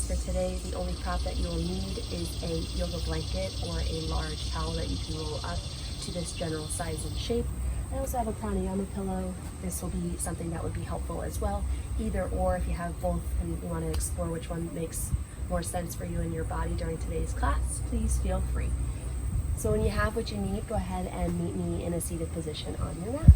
props for today. The only prop that you will need is a yoga blanket or a large towel that you can roll up to this general size and shape. I also have a pranayama pillow. This will be something that would be helpful as well. Either or, if you have both and you want to explore which one makes more sense for you and your body during today's class, please feel free. So when you have what you need, go ahead and meet me in a seated position on your mat.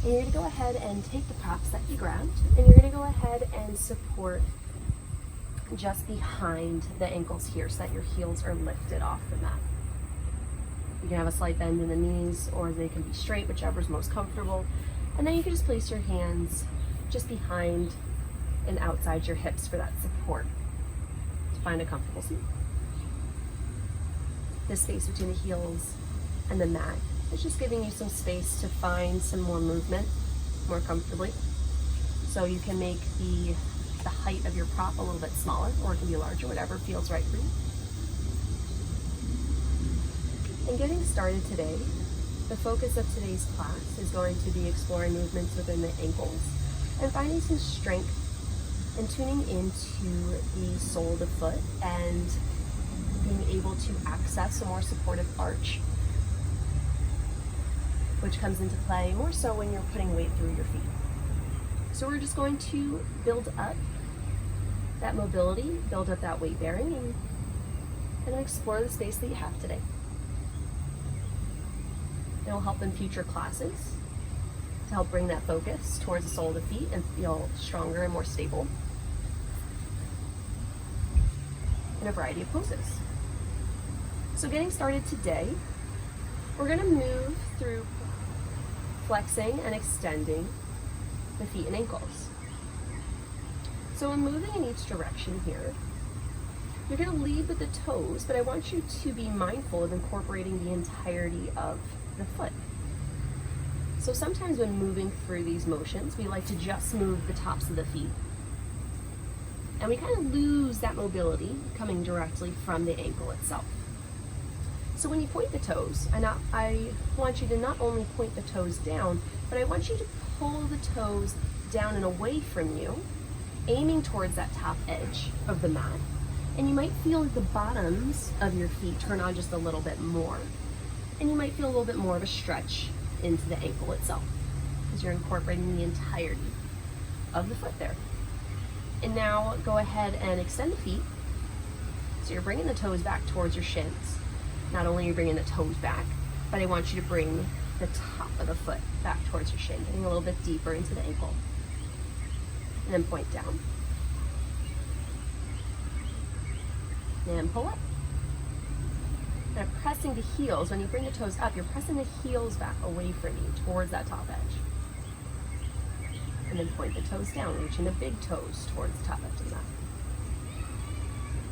And you're going to go ahead and take the props that you grabbed, and you're going to go ahead and support just behind the ankles here so that your heels are lifted off the mat. You can have a slight bend in the knees, or they can be straight, whichever is most comfortable. And then you can just place your hands just behind and outside your hips for that support to find a comfortable seat. The space between the heels and the mat is just giving you some space to find some more movement more comfortably. So you can make the height of your prop a little bit smaller, or it can be larger, whatever feels right for you. And getting started today, the focus of today's class is going to be exploring movements within the ankles and finding some strength and tuning into the sole of the foot and being able to access a more supportive arch, which comes into play more so when you're putting weight through your feet. So we're just going to build up that mobility, build up that weight bearing, and kind of explore the space that you have today. It will help in future classes to help bring that focus towards the sole of the feet and feel stronger and more stable in a variety of poses. So getting started today, we're going to move through flexing and extending the feet and ankles. So when moving in each direction here, you're going to lead with the toes, but I want you to be mindful of incorporating the entirety of the foot. So sometimes when moving through these motions, we like to just move the tops of the feet. And we kind of lose that mobility coming directly from the ankle itself. So when you point the toes, I want you to not only point the toes down, but I want you to pull the toes down and away from you, aiming towards that top edge of the mat. And you might feel the bottoms of your feet turn on just a little bit more. And you might feel a little bit more of a stretch into the ankle itself, because you're incorporating the entirety of the foot there. And now go ahead and extend the feet. So you're bringing the toes back towards your shins. Not only are you bringing the toes back, but I want you to bring the top of the foot back towards your shin, getting a little bit deeper into the ankle. And then point down. And pull up. Now pressing the heels, when you bring the toes up, you're pressing the heels back away from you towards that top edge. And then point the toes down, reaching the big toes towards the top edge of the mat.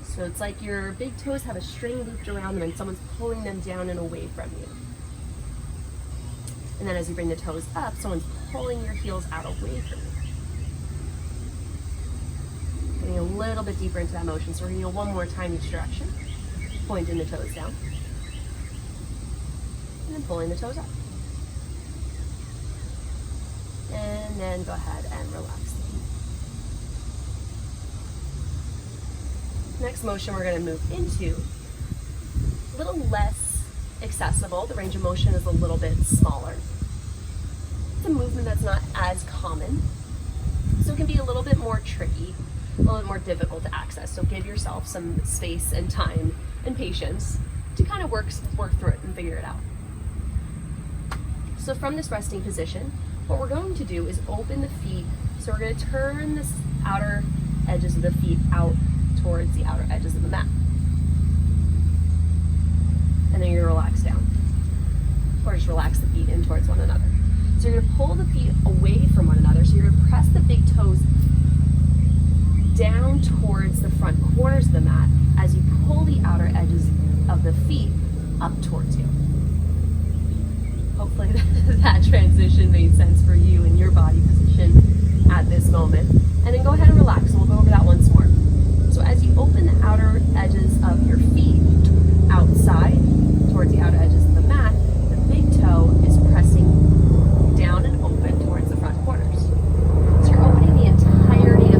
So it's like your big toes have a string looped around them and someone's pulling them down and away from you. And then as you bring the toes up, someone's pulling your heels out away from you. Getting a little bit deeper into that motion. So we're going to go one more time each direction. Pointing the toes down. And then pulling the toes up. And then go ahead and relax the feet. Next motion we're going to move into a little less accessible. The range of motion is a little bit smaller. It's a movement that's not as common, so it can be a little bit more tricky, a little bit more difficult to access. So give yourself some space and time and patience to kind of work through it and figure it out. So from this resting position, what we're going to do is open the feet. So we're going to turn the outer edges of the feet out towards the outer edges of the mat. And then you're going to relax down. Or just relax the feet in towards one another. So you're going to pull the feet away from one another. So you're going to press the big toes down towards the front corners of the mat as you pull the outer edges of the feet up towards you. Hopefully that transition made sense for you in your body position at this moment. And then go ahead and relax, and we'll go over that once more. So as you open the outer edges of your feet outside towards the outer edges of the mat, the big toe is pressing down and open towards the front corners. So you're opening the entirety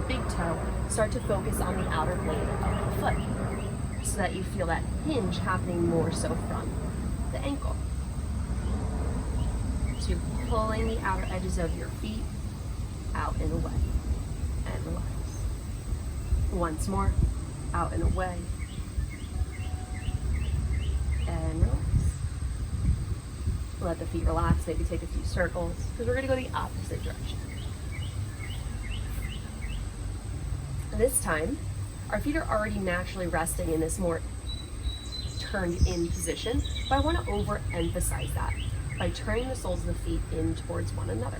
big toe, start to focus on the outer blade of the foot so that you feel that hinge happening more so from the ankle. So you're pulling the outer edges of your feet out and away, and relax. Once more, out and away, and relax. Let the feet relax, maybe take a few circles, because we're going to go the opposite direction. This time, our feet are already naturally resting in this more turned in position, but I want to overemphasize that by turning the soles of the feet in towards one another.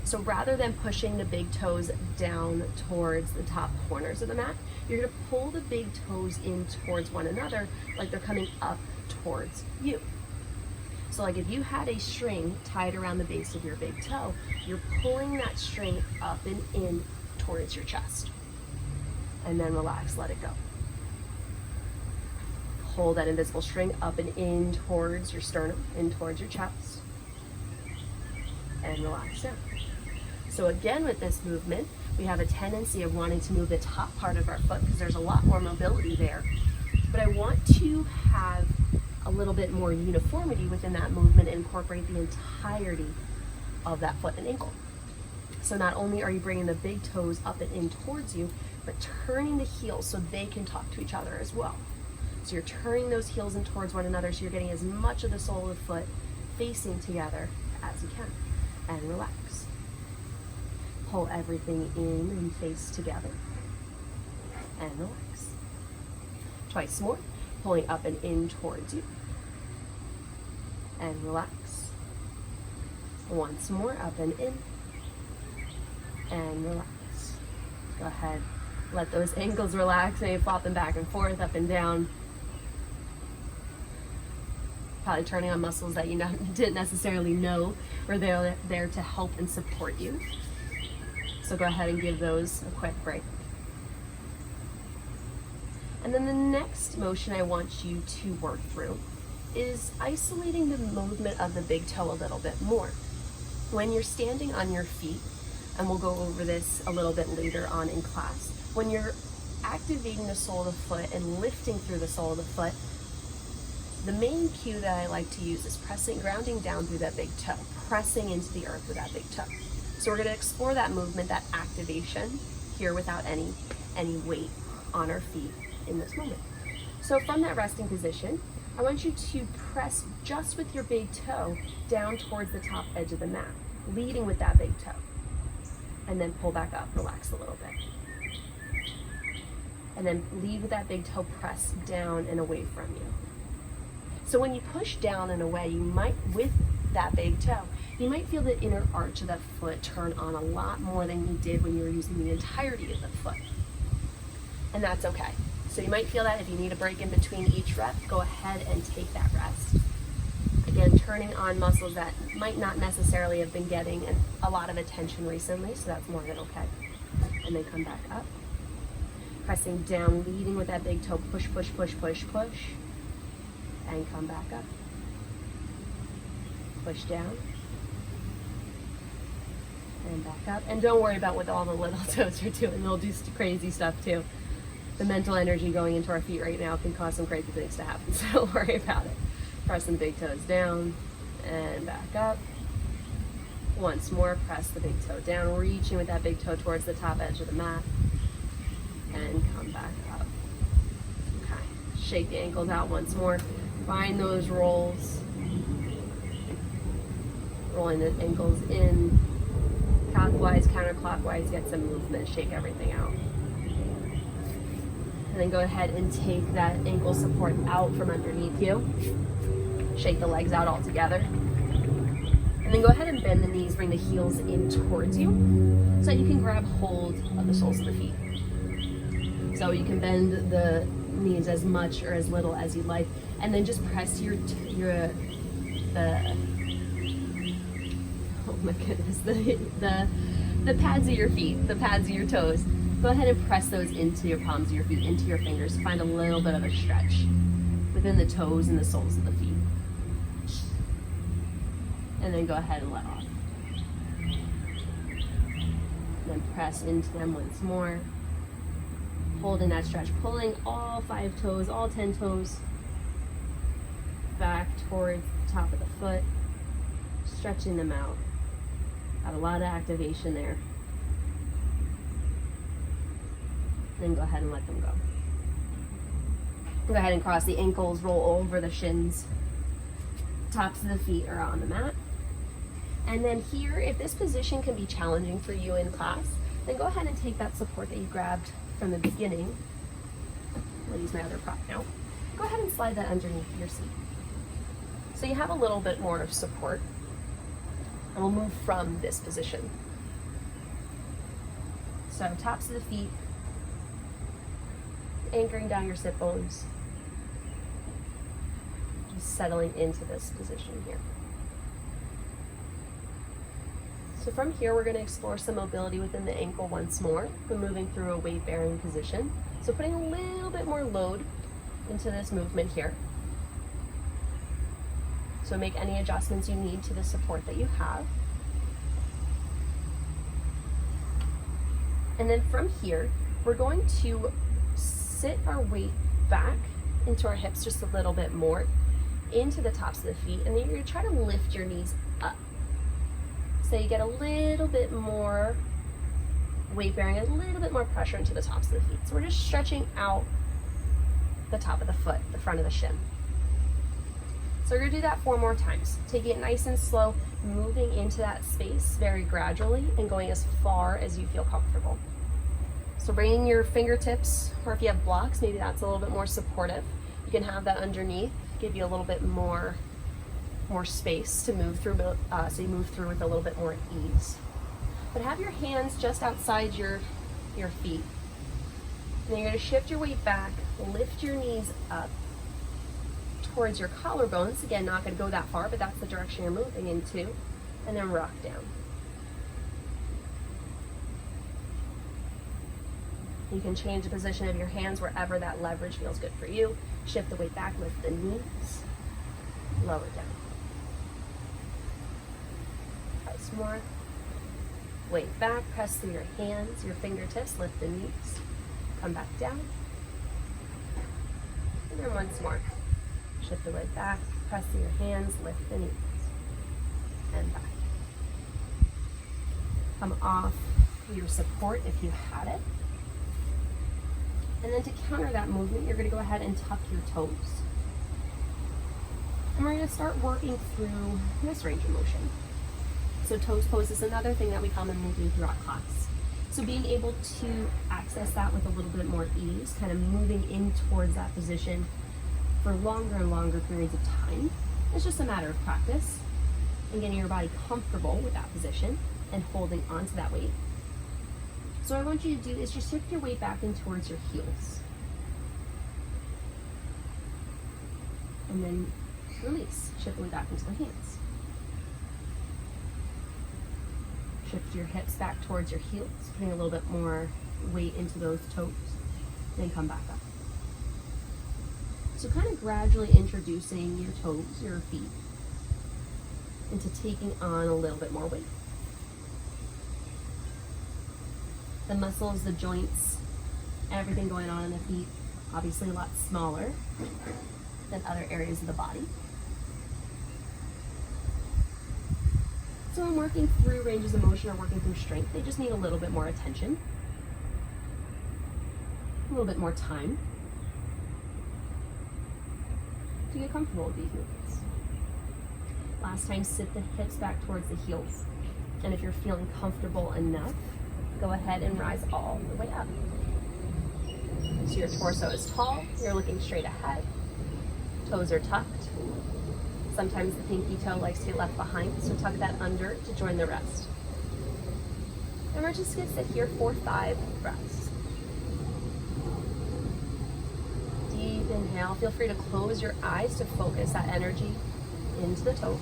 So rather than pushing the big toes down towards the top corners of the mat, you're going to pull the big toes in towards one another like they're coming up towards you. So like if you had a string tied around the base of your big toe, you're pulling that string up and in towards your chest. And then relax, let it go. Hold that invisible string up and in towards your sternum, in towards your chest. And relax down. So again, with this movement, we have a tendency of wanting to move the top part of our foot because there's a lot more mobility there. But I want to have a little bit more uniformity within that movement and incorporate the entirety of that foot and ankle. So not only are you bringing the big toes up and in towards you, but turning the heels so they can talk to each other as well. So you're turning those heels in towards one another so you're getting as much of the sole of the foot facing together as you can. And relax. Pull everything in and face together. And relax. Twice more. Pulling up and in towards you. And relax. Once more, up and in. And relax. Go ahead. Let those ankles relax. Maybe flop them back and forth, up and down. Probably turning on muscles that you didn't necessarily know were there to help and support you. So go ahead and give those a quick break. And then the next motion I want you to work through is isolating the movement of the big toe a little bit more. When you're standing on your feet, and we'll go over this a little bit later on in class, when you're activating the sole of the foot and lifting through the sole of the foot, the main cue that I like to use is grounding down through that big toe, pressing into the earth with that big toe. So we're going to explore that movement, that activation here without any weight on our feet in this moment. So from that resting position, I want you to press just with your big toe down towards the top edge of the mat, leading with that big toe. And then pull back up, relax a little bit. And then lead with that big toe press down and away from you. So when you push down and away, you might, with that big toe, you might feel the inner arch of that foot turn on a lot more than you did when you were using the entirety of the foot. And that's okay. So you might feel that if you need a break in between each rep, go ahead and take that rest. Again, turning on muscles that might not necessarily have been getting a lot of attention recently, so that's more than okay. And then come back up. Pressing down, leading with that big toe, push, push, push, push, push. And come back up. Push down. And back up. And don't worry about what all the little toes are doing. They'll do crazy stuff too. The mental energy going into our feet right now can cause some crazy things to happen, so don't worry about it. Pressing the big toes down and back up. Once more, press the big toe down, reaching with that big toe towards the top edge of the mat. And come back up. Okay, shake the ankles out once more. Find those rolls. Rolling the ankles in, clockwise, counterclockwise, get some movement, shake everything out. And then go ahead and take that ankle support out from underneath you. Shake the legs out all together. And then go ahead and bend the knees, bring the heels in towards you so that you can grab hold of the soles of the feet. So you can bend the knees as much or as little as you like, and then just press oh my goodness, the pads of your feet, the pads of your toes. Go ahead and press those into your palms of your feet, into your fingers. Find a little bit of a stretch within the toes and the soles of the feet. And then go ahead and let off. And then press into them once more. Holding that stretch, pulling all 5 toes, all 10 toes back towards the top of the foot, stretching them out. Got a lot of activation there. Then go ahead and let them go. Go ahead and cross the ankles, roll over the shins. Tops of the feet are on the mat. And then here, if this position can be challenging for you in class, then go ahead and take that support that you grabbed from the beginning. I'll use my other prop now. Go ahead and slide that underneath your seat. So you have a little bit more of support. And we'll move from this position. So tops of the feet, anchoring down your sit bones. Just settling into this position here. So from here, we're going to explore some mobility within the ankle once more. We're moving through a weight-bearing position. So putting a little bit more load into this movement here. So make any adjustments you need to the support that you have. And then from here, we're going to sit our weight back into our hips just a little bit more, into the tops of the feet, and then you're going to try to lift your knees up. So you get a little bit more weight bearing, a little bit more pressure into the tops of the feet. So we're just stretching out the top of the foot, the front of the shin. So we're going to do that 4 more times. Taking it nice and slow, moving into that space very gradually and going as far as you feel comfortable. So bringing your fingertips, or if you have blocks, maybe that's a little bit more supportive. You can have that underneath, give you a little bit more space to move through, so you move through with a little bit more ease. But have your hands just outside your feet. And then you're going to shift your weight back, lift your knees up towards your collarbones. Again, not going to go that far, but that's the direction you're moving into. And then rock down. You can change the position of your hands wherever that leverage feels good for you. Shift the weight back, lift the knees, lower down. Twice more. Weight back, press through your hands, your fingertips, lift the knees, come back down. And then once more. Shift the weight back, press through your hands, lift the knees, and back. Come off your support if you had it. And then to counter that movement, you're going to go ahead and tuck your toes. And we're going to start working through this range of motion. So toes pose is another thing that we commonly do throughout class. So being able to access that with a little bit more ease, kind of moving in towards that position for longer and longer periods of time. It's just a matter of practice and getting your body comfortable with that position and holding onto that weight. So what I want you to do is just shift your weight back in towards your heels. And then release. Shift the weight back into the hands. Shift your hips back towards your heels, putting a little bit more weight into those toes. Then come back up. So kind of gradually introducing your toes, your feet, into taking on a little bit more weight. The muscles, the joints, everything going on in the feet, obviously a lot smaller than other areas of the body. So when working through ranges of motion or working through strength, they just need a little bit more attention, a little bit more time to get comfortable with these movements. Last time, sit the hips back towards the heels. And if you're feeling comfortable enough, go ahead and rise all the way up. So your torso is tall, you're looking straight ahead, toes are tucked. Sometimes the pinky toe likes to get left behind, so tuck that under to join the rest. And we're just gonna sit here for 5 breaths. Deep inhale, feel free to close your eyes to focus that energy into the toes.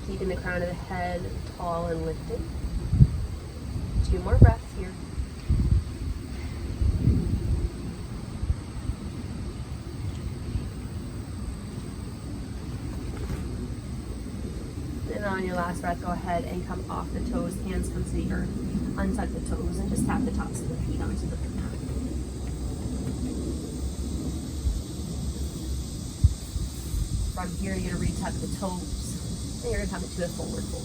Keeping the crown of the head tall and lifted. 2 more breaths here. your last breath, go ahead and come off the toes, hands come to the earth. Untuck the toes and just tap the tops of the feet onto the mat. From here, you're going to re-tuck the toes, and you're going to come into a forward fold.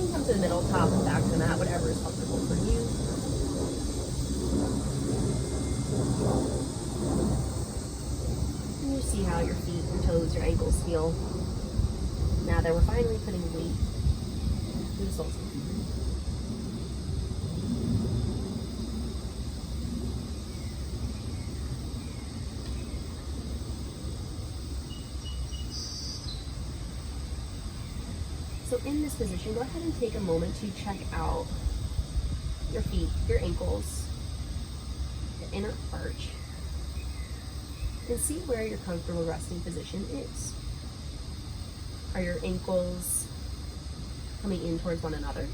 And come to the middle, top, and back to the mat, whatever is comfortable for you. And you see how your feet, your toes, your ankles feel now that we're finally putting weight through the soles of the feet. So in this position, go ahead and take a moment to check out your feet, your ankles, the inner arch, and see where your comfortable resting position is. Are your ankles coming in towards one another?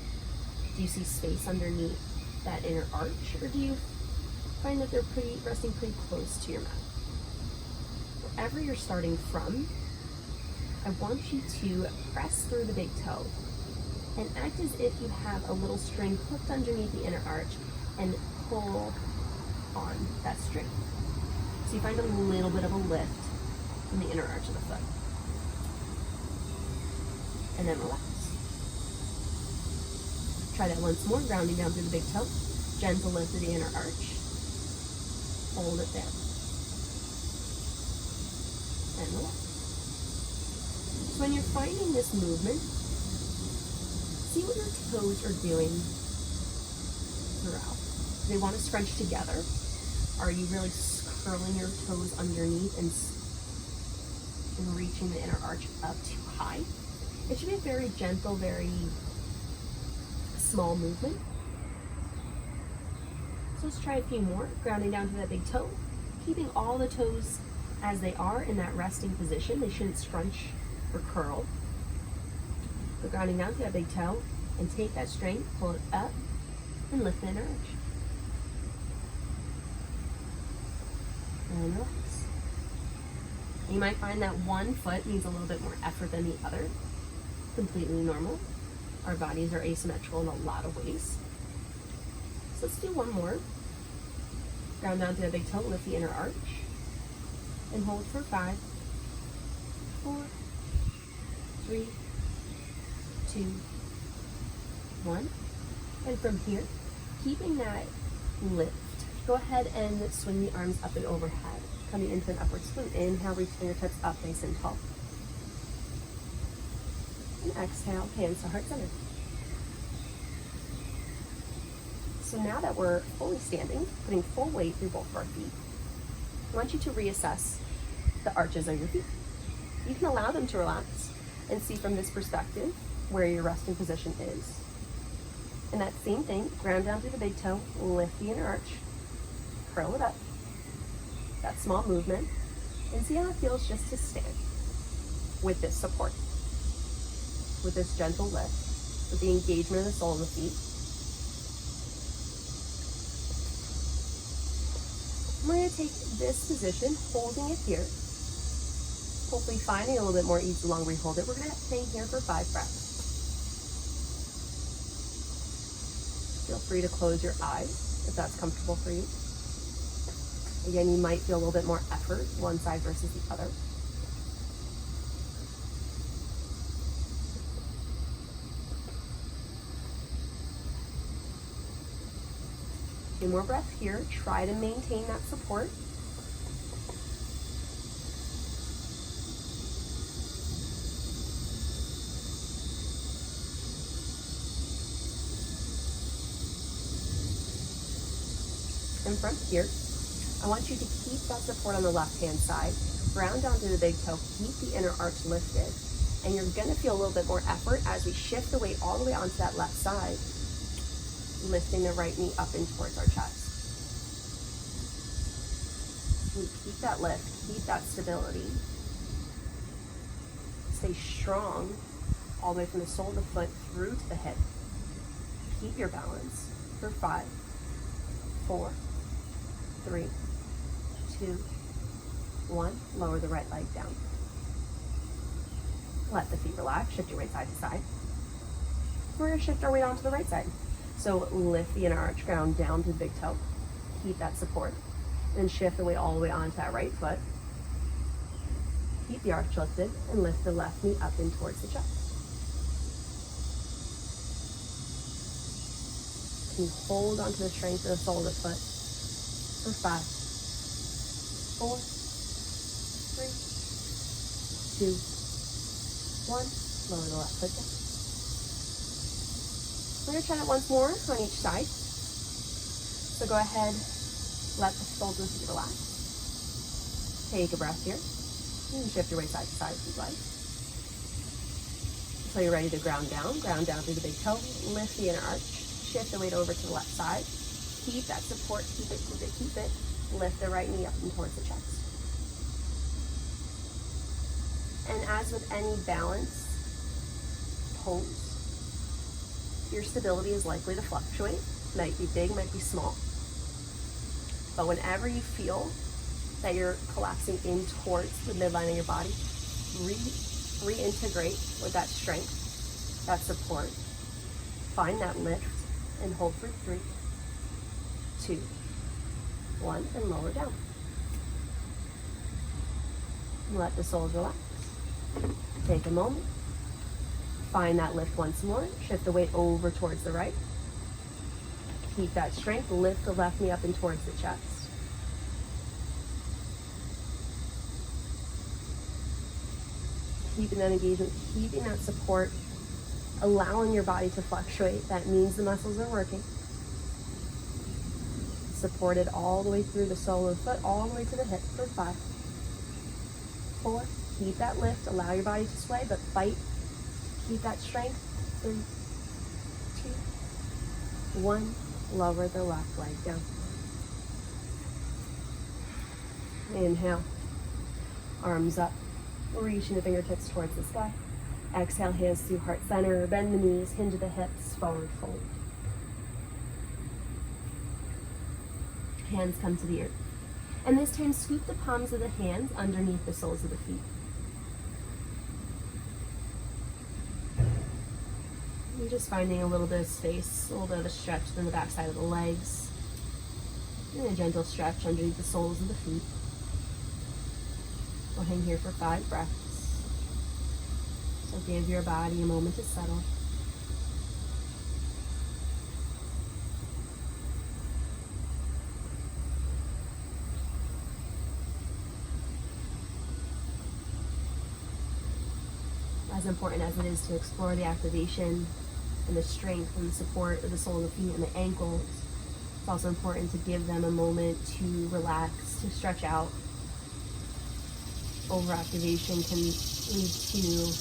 Do you see space underneath that inner arch, or do you find that they're resting pretty close to your mat? Wherever you're starting from, I want you to press through the big toe and act as if you have a little string hooked underneath the inner arch and pull on that string. So you find a little bit of a lift in the inner arch of the foot. And then relax. Try that once more, grounding down through the big toe. Gentle lift of the inner arch. Hold it there. And relax. So when you're finding this movement, see what your toes are doing throughout. Do they want to scrunch together? Are you really curling your toes underneath and reaching the inner arch up too high? It should be a very gentle, very small movement. So let's try a few more. Grounding down to that big toe, keeping all the toes as they are in that resting position. They shouldn't scrunch or curl. But grounding down to that big toe and take that strength, pull it up, and lift the inner arch. And relax. You might find that one foot needs a little bit more effort than the other. Completely normal. Our bodies are asymmetrical in a lot of ways. So let's do one more. Ground down to the big toe, lift the inner arch, and hold for 5, 4, 3, 2, 1. And from here, keeping that lift, go ahead and swing the arms up and overhead, coming into an upward swing. Inhale, reach fingertips up, nice and tall. And exhale, hands to heart center. So now that we're fully standing, putting full weight through both of our feet, I want you to reassess the arches of your feet. You can allow them to relax and see from this perspective where your resting position is. And that same thing, ground down through the big toe, lift the inner arch, curl it up, that small movement, and see how it feels just to stand with this support, with this gentle lift, with the engagement of the sole of the feet. We're going to take this position, holding it here, hopefully finding a little bit more ease the longer we hold it. We're going to hang here for 5 breaths. Feel free to close your eyes if that's comfortable for you. Again, you might feel a little bit more effort one side versus the other. Two more breaths here. Try to maintain that support. And from here, I want you to keep that support on the left-hand side. Ground down to the big toe. Keep the inner arch lifted. And you're going to feel a little bit more effort as we shift the weight all the way onto that left side, lifting the right knee up and towards our chest. We keep that lift, keep that stability. Stay strong all the way from the sole of the foot through to the hip. Keep your balance for 5, 4, 3, 2, 1. Lower the right leg down. Let the feet relax, shift your weight side to side. We're gonna shift our weight onto the right side. So lift the inner arch, ground down to the big toe. Keep that support. Then shift the weight all the way onto that right foot. Keep the arch lifted and lift the left knee up and towards the chest. Can you hold onto the strength of the sole of the foot for 5, 4, 3, 2, 1. Lower the left foot down. We're going to try that once more on each side. So go ahead, let the soles of the feet relax. Take a breath here. You can shift your weight side to side if you'd like. Until you're ready to ground down through the big toe. Lift the inner arch. Shift the weight over to the left side. Keep that support, keep it, keep it, keep it. Lift the right knee up and towards the chest. And as with any balance pose, your stability is likely to fluctuate. Might be big, might be small. But whenever you feel that you're collapsing in towards the midline of your body, reintegrate with that strength, that support. Find that lift and hold for 3, 2, 1, and lower down. Let the soles relax. Take a moment. Find that lift once more. Shift the weight over towards the right. Keep that strength. Lift the left knee up and towards the chest. Keeping that engagement, keeping that support, allowing your body to fluctuate. That means the muscles are working. Supported all the way through the sole of the foot, all the way to the hip for 5, 4. Keep that lift. Allow your body to sway, but fight. Keep that strength. 3, 2, 1. Lower the left leg down. Inhale. Arms up. Reaching the fingertips towards the sky. Exhale, hands to heart center. Bend the knees, hinge the hips, forward fold. Hands come to the earth. And this time, scoop the palms of the hands underneath the soles of the feet. You're just finding a little bit of space, a little bit of a stretch in the back side of the legs. And a gentle stretch underneath the soles of the feet. We'll hang here for 5 breaths. So give your body a moment to settle. As important as it is to explore the activation and the strength and the support of the sole of the feet and the ankles, it's also important to give them a moment to relax, to stretch out. Overactivation can lead to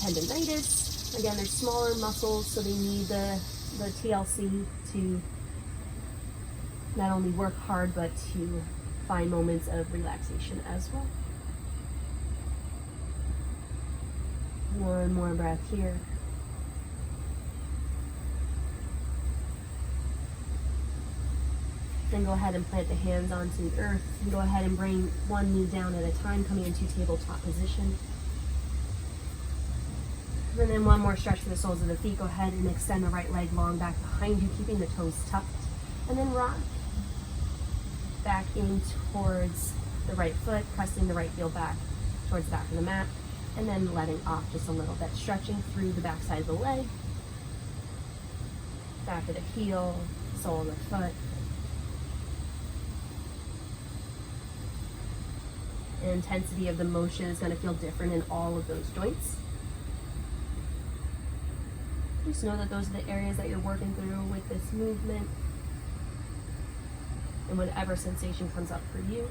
tendinitis. Again, they're smaller muscles, so they need the TLC to not only work hard, but to find moments of relaxation as well. One more breath here. Then go ahead and plant the hands onto the earth. And go ahead and bring one knee down at a time, coming into tabletop position. And then one more stretch for the soles of the feet. Go ahead and extend the right leg long back behind you, keeping the toes tucked. And then rock back in towards the right foot, pressing the right heel back towards the back of the mat. And then letting off just a little bit, stretching through the back side of the leg, back of the heel, sole of the foot. The intensity of the motion is going to feel different in all of those joints. Just know that those are the areas that you're working through with this movement, and whatever sensation comes up for you.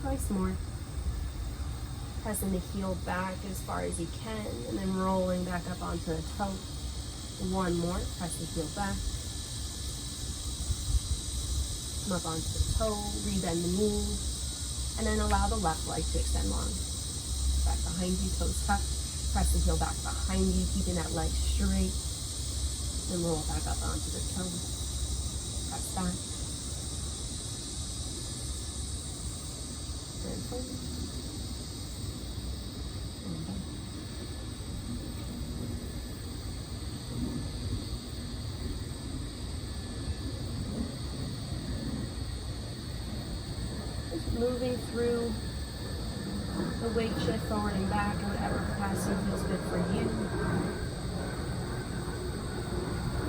Twice more. Pressing the heel back as far as you can, and then rolling back up onto the toe. One more. Press the heel back. Come up onto the toe, rebend the knee, and then allow the left leg to extend long. Back behind you, toes tucked. Press the heel back behind you, keeping that leg straight. And roll back up onto the toe. Press back. Just moving through the weight shift forward and back in whatever capacity feels good for you.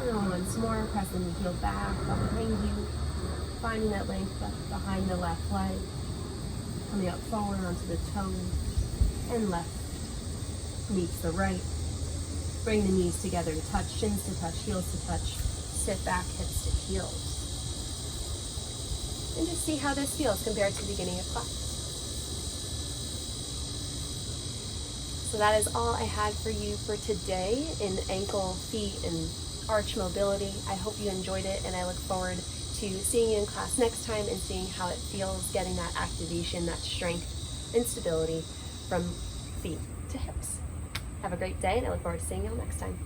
And once more, pressing the heel back behind you, finding that length behind the left leg, coming up forward onto the toes, and left meets the right. Bring the knees together to touch, shins to touch, heels to touch. Sit back, hips to heels. And just see how this feels compared to the beginning of class. So that is all I had for you for today in ankle, feet, and arch mobility. I hope you enjoyed it, and I look forward to seeing you in class next time and seeing how it feels getting that activation, that strength and stability from feet to hips. Have a great day, and I look forward to seeing you all next time.